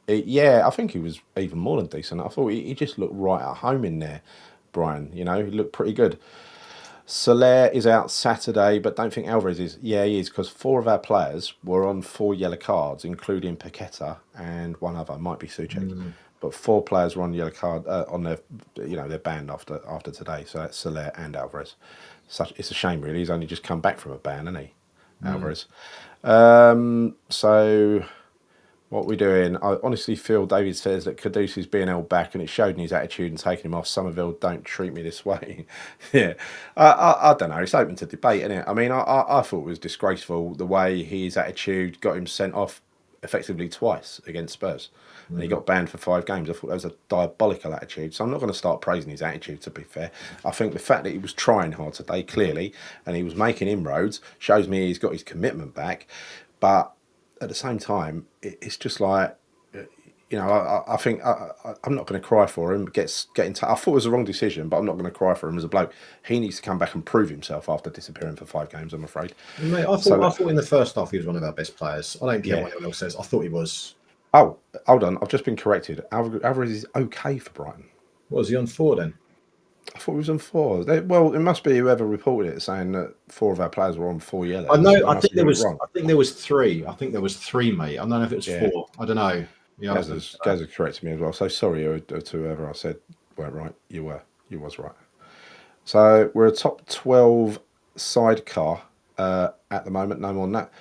I think he was even more than decent. I thought he just looked right at home in there, Brian. He looked pretty good. Soler is out Saturday, but don't think Alvarez is. Yeah, he is, because 4 of our players were on 4 yellow cards, including Paqueta and one other, might be Souček. But 4 players were on yellow card on their, they're banned after today. So that's Soler and Alvarez. It's a shame, really. He's only just come back from a ban, hasn't he, Alvarez? So what we're doing, I honestly feel David says that Kudus is being held back, and it showed in his attitude and taking him off. Somerville don't treat me this way. Yeah, I don't know. It's open to debate, isn't it? I mean, I thought it was disgraceful the way his attitude got him sent off effectively twice against Spurs. And he got banned for 5 games. I thought that was a diabolical attitude. So I'm not going to start praising his attitude, to be fair. I think the fact that he was trying hard today, clearly, and he was making inroads, shows me he's got his commitment back. But at the same time, it's just like, I think I'm not going to cry for him. I thought it was the wrong decision, but I'm not going to cry for him as a bloke. He needs to come back and prove himself after disappearing for 5 games, I'm afraid. Mate, I thought in the first half he was one of our best players. I don't care what anyone else says. I thought he was. Oh, hold on. I've just been corrected. Alvarez is okay for Brighton. What was he on 4 then? I thought he was on 4. Well, it must be whoever reported it saying that 4 of our players were on 4 yellows. I know. I think there was 3. I think there was 3, mate. I don't know if it was 4. I don't know. Gaz corrected me as well. So sorry to whoever I said weren't right. You was right. So we're a top 12 sidecar at the moment. No more than that.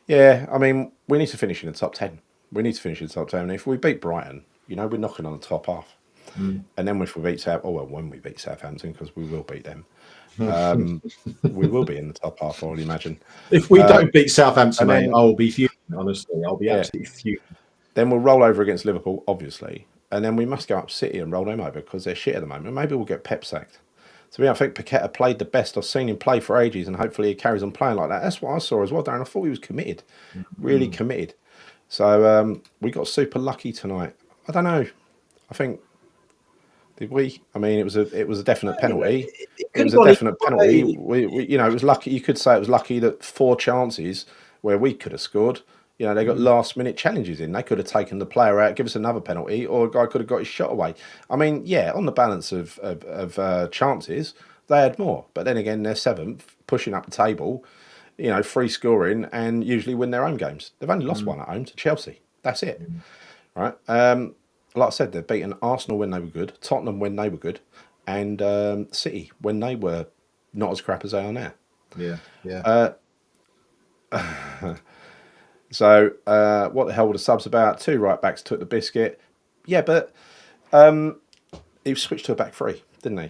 Yeah, I mean, we need to finish in the top 10. We need to finish in the top 10. And if we beat Brighton, we're knocking on the top half. And then if we beat when we beat Southampton, because we will beat them, we will be in the top half, I would imagine. If we don't beat Southampton, mate, I will be fuming, honestly. I'll be absolutely fuming. Then we'll roll over against Liverpool, obviously. And then we must go up City and roll them over because they're shit at the moment. Maybe we'll get Pep sacked. To me, I think Paqueta played the best I've seen him play for ages, and hopefully he carries on playing like that. That's what I saw as well, Darren. I thought he was committed, really committed. So we got super lucky tonight. I don't know. I think, did we? I mean, it was a definite penalty. It was a definite penalty. It was lucky. You could say it was lucky that 4 chances where we could have scored. They got last-minute challenges in. They could have taken the player out, give us another penalty, or a guy could have got his shot away. I mean, on the balance of chances, they had more. But then again, they're 7th, pushing up the table, free scoring, and usually win their own games. They've only lost 1 at home to Chelsea. That's it, right? Like I said, they've beaten Arsenal when they were good, Tottenham when they were good, and City when they were not as crap as they are now. Yeah. So, what the hell were the subs about? 2 right-backs took the biscuit. Yeah, but he switched to a back 3, didn't he?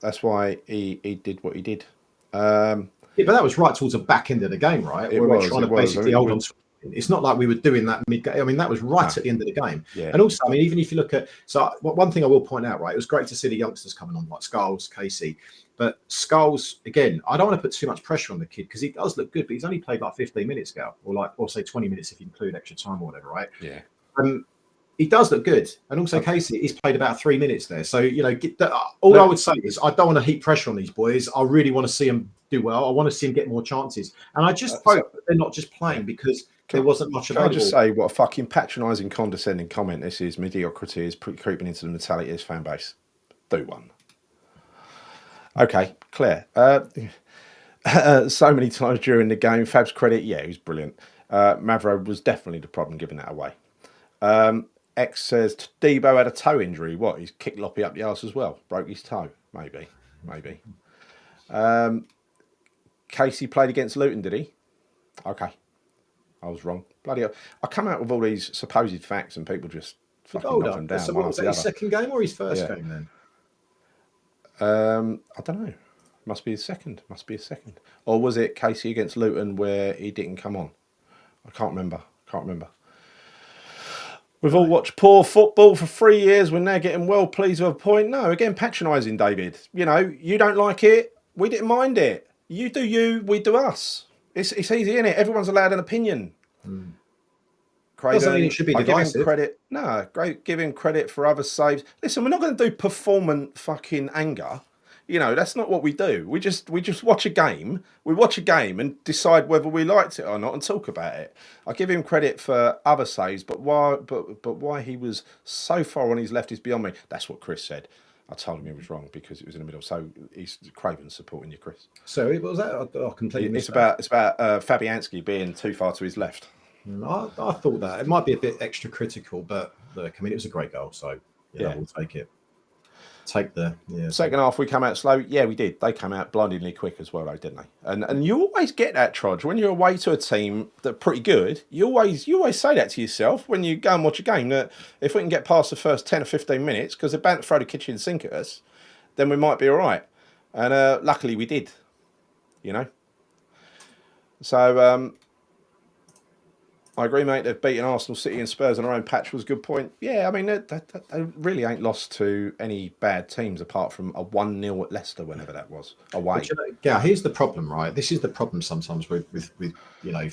That's why he did what he did. But that was right towards the back end of the game, right? We're trying to basically hold on to It's not like we were doing that mid-game. I mean, that was right at the end of the game. Yeah. And also, I mean, even if you look at, so one thing I will point out, right, it was great to see the youngsters coming on, like Skulls, Casey. But Skulls, again, I don't want to put too much pressure on the kid because he does look good, but he's only played like 15 minutes ago, or say 20 minutes if you include extra time or whatever, right? Yeah. He does look good. And also Casey, he's played about 3 minutes there. So, all I would say is I don't want to heap pressure on these boys. I really want to see them do well. I want to see them get more chances. And I just hope that they're not just playing because there wasn't much available. Can I just say what a fucking patronising, condescending comment this is? Mediocrity is creeping into the mentality of his fan base. Do one. Okay, Claire. So many times during the game, Fab's credit, he was brilliant. Mavro was definitely the problem giving that away. X says Debo had a toe injury. What? He's kicked Loppy up the arse as well. Broke his toe. Maybe. Casey played against Luton, did he? Okay. I was wrong. Bloody hell. I come out with all these supposed facts and people just fucking knock them down. So what was that, his second game or his first game then? I don't know. Must be his second. Or was it Casey against Luton where he didn't come on? I can't remember. We've all watched poor football for 3 years. We're now getting well pleased with a point. No, again, patronising, David. You know, you don't like it. We didn't mind it. You do you, we do us. It's easy, isn't it? Everyone's allowed an opinion. Doesn't mean it should be divisive. Give him credit for other saves. Listen, we're not going to do performant fucking anger. You know, that's not what we do. We just watch a game. We watch a game and decide whether we liked it or not and talk about it. I give him credit for other saves, but why he was so far on his left is beyond me. That's what Chris said. I told him he was wrong because it was in the middle. So he's Craven supporting you, Chris. So what was that? I completely missed It's about Fabianski being too far to his left. I thought that it might be a bit extra critical, but look, I mean, it was a great goal, so we'll take it. Second half we come out slow. Yeah, we did. They came out blindingly quick as well, though, didn't they? And you always get that, Trudge, when you're away to a team that are pretty good. You always say that to yourself when you go and watch a game, that if we can get past the first 10 or 15 minutes, because they're bound to throw the kitchen sink at us, then we might be all right. And luckily we did. You know. So I agree, mate. They've beaten Arsenal, City and Spurs on our own patch was a good point. Yeah, I mean, they really ain't lost to any bad teams apart from a 1-0 at Leicester, whenever that was, away. Yeah, here's the problem, right? This is the problem sometimes with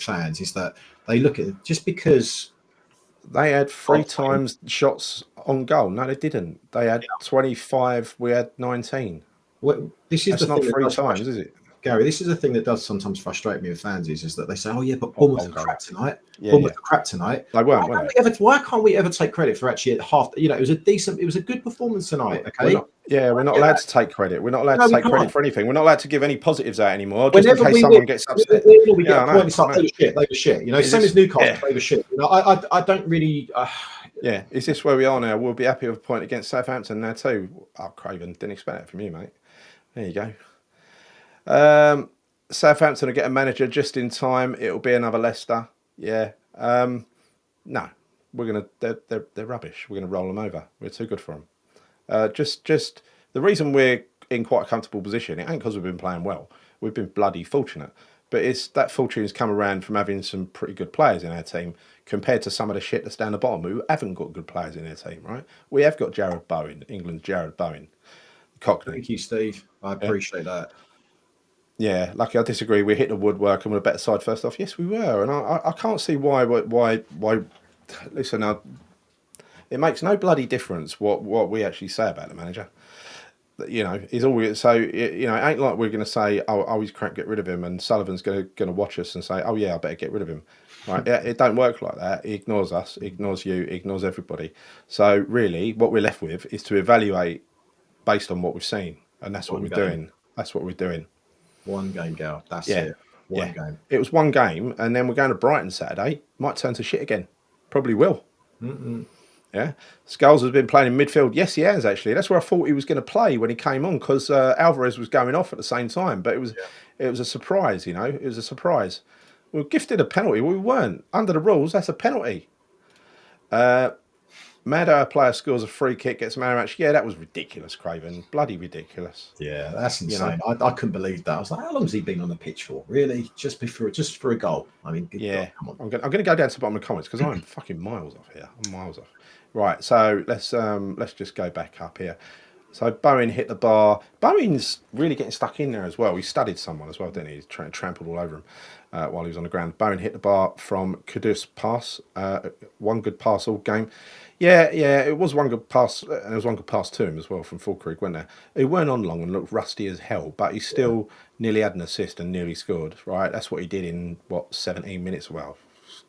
fans, is that they look at it just because... They had 3 times shots on goal. No, they didn't. They had 25, we had 19. Well, That's not 3 times, is it? Gary, this is the thing that does sometimes frustrate me with fans is that they say, "Oh yeah, but Bournemouth are crap tonight. Bournemouth are crap tonight." They weren't. Why can't we ever take credit for actually half? You know, it was a good performance tonight. Okay. We're not allowed to take credit. We're not allowed to take credit for anything. We're not alled to give any positives out anymore, just in case someone gets upset. We get a point. It's like they were shit. You know, same as Newcastle, they were shit. You know, I don't really. Is this where we are now? We'll be happy with a point against Southampton now too. Oh, Craven, didn't expect that from you, mate. There you go. Southampton will get a manager just in time. It'll be another Leicester. Yeah. No, they're rubbish. We're gonna roll them over. We're too good for them. Just the reason we're in quite a comfortable position, it ain't because we've been playing well. We've been bloody fortunate. But it's that fortune has come around from having some pretty good players in our team compared to some of the shit that's down the bottom who haven't got good players in their team, right? We have got Jared Bowen, England's Jared Bowen. Cockney. Thank you, Steve. I appreciate that. Yeah, lucky I disagree. We hit the woodwork and we're a better side first off. Yes, we were, and I can't see why. Listen, it makes no bloody difference what we actually say about the manager. You know, he's always so. You know, it ain't like we're going to say, "Oh, he's crap, get rid of him," and Sullivan's going to watch us and say, "Oh yeah, I better get rid of him." Right? It don't work like that. He ignores us, ignores you, ignores everybody. So really, what we're left with is to evaluate based on what we've seen, and that's what we're doing. That's what we're doing. One game, Gal. That's it. One game. It was one game, and then we're going to Brighton Saturday. Might turn to shit again. Probably will. Yeah. Skulls has been playing in midfield. Yes, he has, actually. That's where I thought he was going to play when he came on, because Alvarez was going off at the same time. But it was a surprise, you know. It was a surprise. We were gifted a penalty. We weren't. Under the rules, that's a penalty. Maddow, a player scores a free kick, gets man of the match. Yeah, that was ridiculous, Craven. Bloody ridiculous. Yeah, that's insane. You know? I couldn't believe that. I was like, how long has he been on the pitch for? Really? Just for a goal? I mean, good God, come on. I'm going to go down to the bottom of the comments because I'm fucking miles off here. I'm miles off. Right, so let's just go back up here. So Bowen hit the bar. Bowen's really getting stuck in there as well. He studied someone as well, didn't he? He trampled all over him while he was on the ground. Bowen hit the bar from Kudus pass. One good pass all game. Yeah, it was one good pass, and there was one good pass to him as well from Fulkrug, wasn't there? He weren't on long and looked rusty as hell, but he still nearly had an assist and nearly scored, right? That's what he did in, 17 minutes? Well,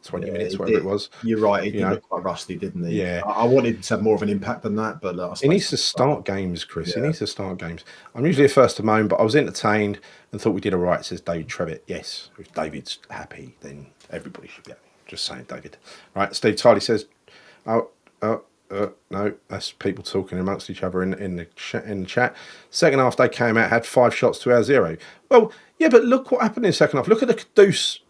20 minutes, whatever it was. You're right. He did look quite rusty, didn't he? Yeah. I wanted him to have more of an impact than that, but he needs to start games, Chris. He needs to start games. I'm usually the first to moan, but I was entertained and thought we did all right, says David Trevitt. Yes, if David's happy, then everybody should be happy. Just saying, David. Right, Steve Tiley says, no, that's people talking amongst each other in the chat. Second half, they came out, had 5 shots to our 0. Well, yeah, but look what happened in the second half. Look at the Caduce.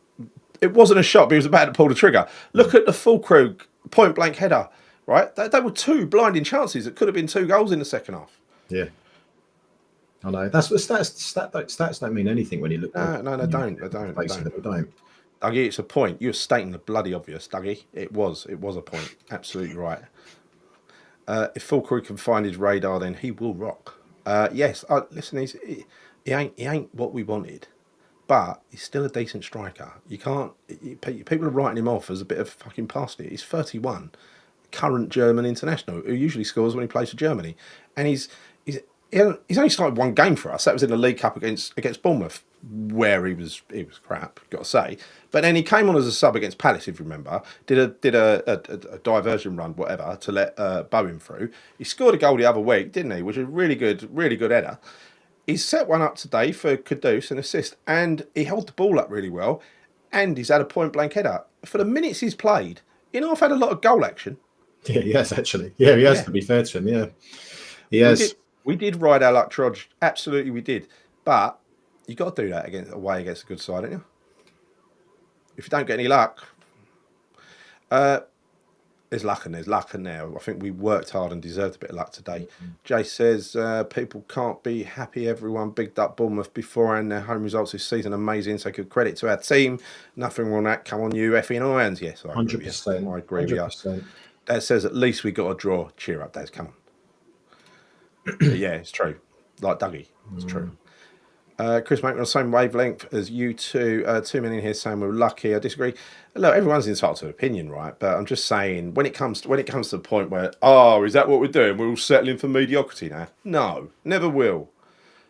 It wasn't a shot, but he was about to pull the trigger. Look at the Fulkrug point-blank header, right? They were 2 blinding chances. It could have been 2 goals in the second half. Yeah. I know. That's what stats don't mean anything when you look. No, they don't. They don't. Dougie, it's a point. You're stating the bloody obvious, Dougie. It was a point. Absolutely right. If Fulkrug can find his radar, then he will rock. Yes, listen, he ain't what we wanted, but he's still a decent striker. You can't. People are writing him off as a bit of fucking pasty. He's 31, current German international who usually scores when he plays for Germany, and he's only started 1 game for us. That was in the League Cup against Bournemouth, where he was crap, got to say. But then he came on as a sub against Palace, if you remember. Did a diversion run, whatever, to let Bowen through. He scored a goal the other week, didn't he? Which was really good header. He's set one up today for Kudus, an assist, and he held the ball up really well. And he's had a point blank header for the minutes he's played. I've had a lot of goal action. Yeah, he has actually. Yeah, he has. To be fair to him, yeah, he has. We did ride our luck, Trodge. Absolutely, we did. But you got to do that away against a good side, don't you? If you don't get any luck, there's luck and there. I think we worked hard and deserved a bit of luck today. Jay says people can't be happy. Everyone bigged up Bournemouth beforehand. Their home results this season amazing. So good credit to our team. Nothing wrong with that. Come on, you effing irons. Yes, 100%. I agree with you. Dad says at least we got a draw. Cheer up, Dad. Come on. Yeah, it's true. Like Dougie, it's true. Chris, mate, we're on the same wavelength as you two. 2 men in here saying we're lucky. I disagree. Look, everyone's entitled to an opinion, right? But I'm just saying, when it comes to the point where, is that what we're doing? We're all settling for mediocrity now? No, never will.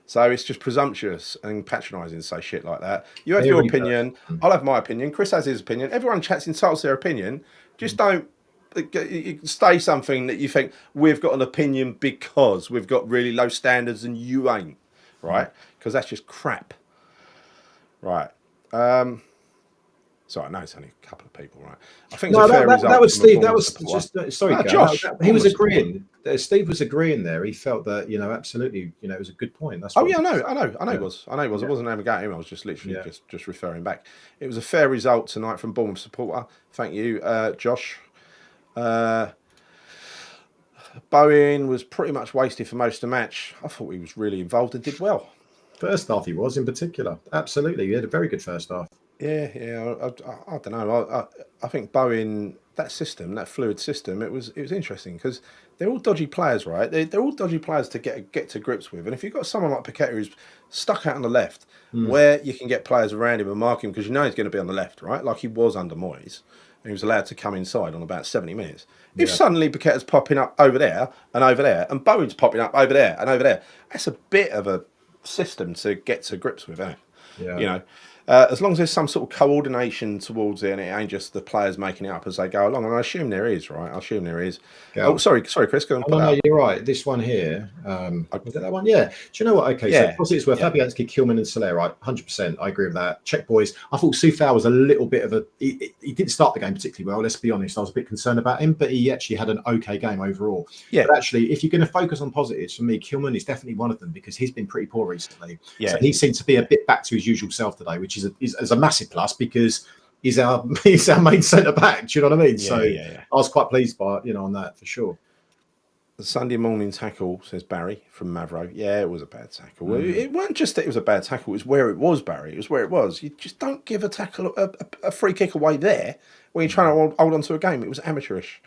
So it's just presumptuous and patronising to say shit like that. You have your opinion. I'll have my opinion. Chris has his opinion. Everyone chats entitled to their opinion. Just don't say something that you think we've got an opinion because we've got really low standards and you ain't, right? Because that's just crap, right? So I know it's only a couple of people, right? I think it's a fair result. That was Steve. That was just sorry, Josh. He was agreeing. Steve was agreeing there. He felt that absolutely, it was a good point. That's. I know. It was. It wasn't having a go at him. I was just literally just referring back. It was a fair result tonight from Bournemouth supporter. Thank you, Josh. Bowen was pretty much wasted for most of the match. I thought he was really involved and did well. First half he was in particular. Absolutely. He had a very good first half. Yeah. I don't know. I think Bowen, that fluid system, it was interesting because they're all dodgy players, right? They're all dodgy players to get to grips with. And if you've got someone like Paqueta who's stuck out on the left, where you can get players around him and mark him because he's going to be on the left, right? Like he was under Moyes. And he was allowed to come inside on about 70 minutes. If suddenly Paqueta's popping up over there, and Bowen's popping up over there and over there, that's a bit of a system to get to grips with, isn't it? Yeah. As long as there's some sort of coordination towards it and it ain't just the players making it up as they go along. And I assume there is, right? Oh, sorry, Chris. Go on. No, you're right. This one here. Was it that one? Yeah. Do you know what? Okay, so positives were Fabianski, Kilman and Soler, right? 100%. I agree with that. Check, boys. I thought Soufal was a little bit of he didn't start the game particularly well, let's be honest. I was a bit concerned about him, but he actually had an okay game overall. Yeah. But actually, if you're going to focus on positives, for me, Kilman is definitely one of them because he's been pretty poor recently. Yeah. So he seemed to be a bit back to his usual self today, which is a massive plus because he's our main centre back. Do you know what I mean? Yeah, So yeah. I was quite pleased by on that for sure. The Sunday morning tackle, says Barry from Mavro. Yeah, it was a bad tackle. It weren't just that it was a bad tackle, it was where it was, Barry. It was where it was. You just don't give a tackle, a free kick away there when you're trying to hold on to a game. It was amateurish.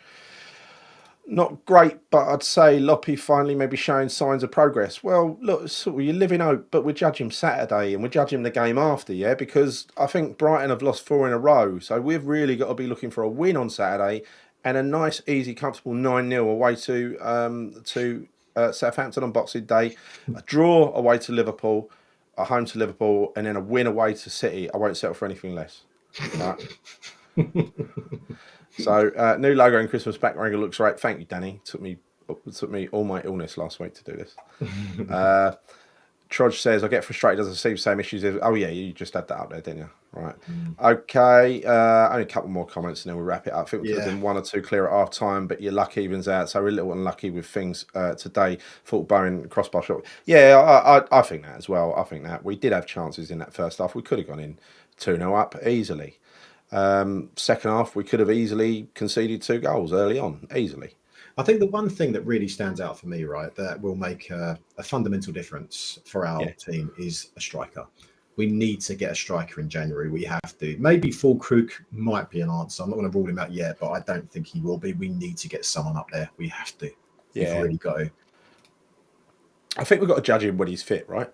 Not great, but I'd say Loppy finally maybe showing signs of progress. Well, look, you live in hope, but we're judging Saturday and we're judging the game after, yeah? Because I think Brighton have lost 4 in a row. So we've really got to be looking for a win on Saturday and a nice, easy, comfortable 9-0 away to Southampton on Boxing Day, a draw away to Liverpool, a home to Liverpool, and then a win away to City. I won't settle for anything less. Right? So new logo and Christmas background looks great. Thank you, Danny. It took me all my illness last week to do this. Trudge says, I get frustrated as I see the same issues. Oh, yeah, you just had that up there, didn't you? Right. Okay. Only a couple more comments and then we'll wrap it up. I think we could have been 1 or 2 clear at half time, but your luck evens out. So we're a little unlucky with things today. Thought Bowen crossbar shot. Yeah, I think that as well. I think that we did have chances in that first half. We could have gone in 2-0 up easily. Second half, we could have easily conceded 2 goals early on, easily. I think the one thing that really stands out for me, right, that will make a fundamental difference for our team is a striker. We need to get a striker in January. We have to. Maybe Fulkrug might be an answer. I'm not going to rule him out yet, but I don't think he will be. We need to get someone up there. We have to. Yeah. We've really got to. I think we've got to judge him when he's fit, right?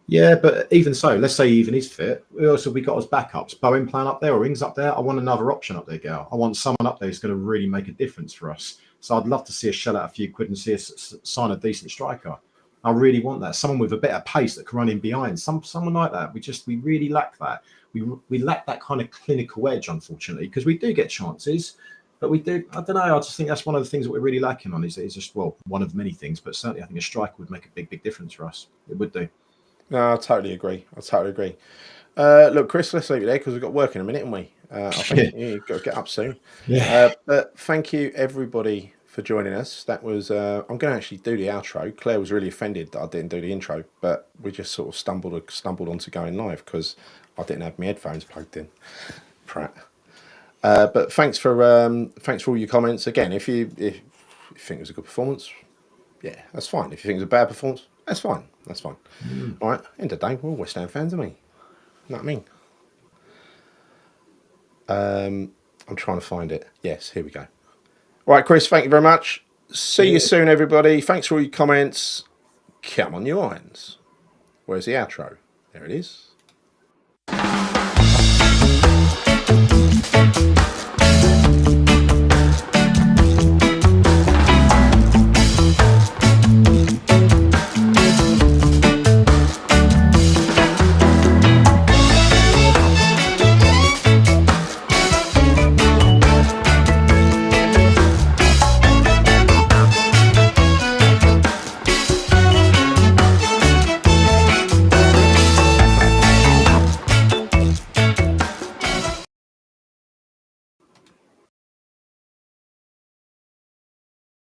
Yeah, but even so, let's say he even is fit. We got as backups. Bowen playing up there or Ings up there. I want another option up there, Gal. I want someone up there who's going to really make a difference for us. So I'd love to see us shell out a few quid and see us sign a decent striker. I really want that. Someone with a bit of pace that can run in behind. Someone like that. We really lack that. We lack that kind of clinical edge, unfortunately, because we do get chances. But we do, I don't know, I just think that's one of the things that we're really lacking on is just, well, one of many things, but certainly I think a striker would make a big, big difference for us. It would do. No, I totally agree. Look, Chris, let's leave it there because we've got work in a minute, haven't we? I think you've got to get up soon. Yeah. But thank you, everybody, for joining us. That was, I'm going to actually do the outro. Claire was really offended that I didn't do the intro, but we just sort of stumbled onto going live because I didn't have my headphones plugged in. Prat. But thanks for all your comments. Again, if you think it was a good performance, yeah, that's fine. If you think it was a bad performance, that's fine. All right, end of the day, we're all West Ham fans, aren't we? You know what I mean? I'm trying to find it. Yes, here we go. All right, Chris, thank you very much. See you soon, everybody. Thanks for all your comments. Come on, you irons. Where's the outro? There it is.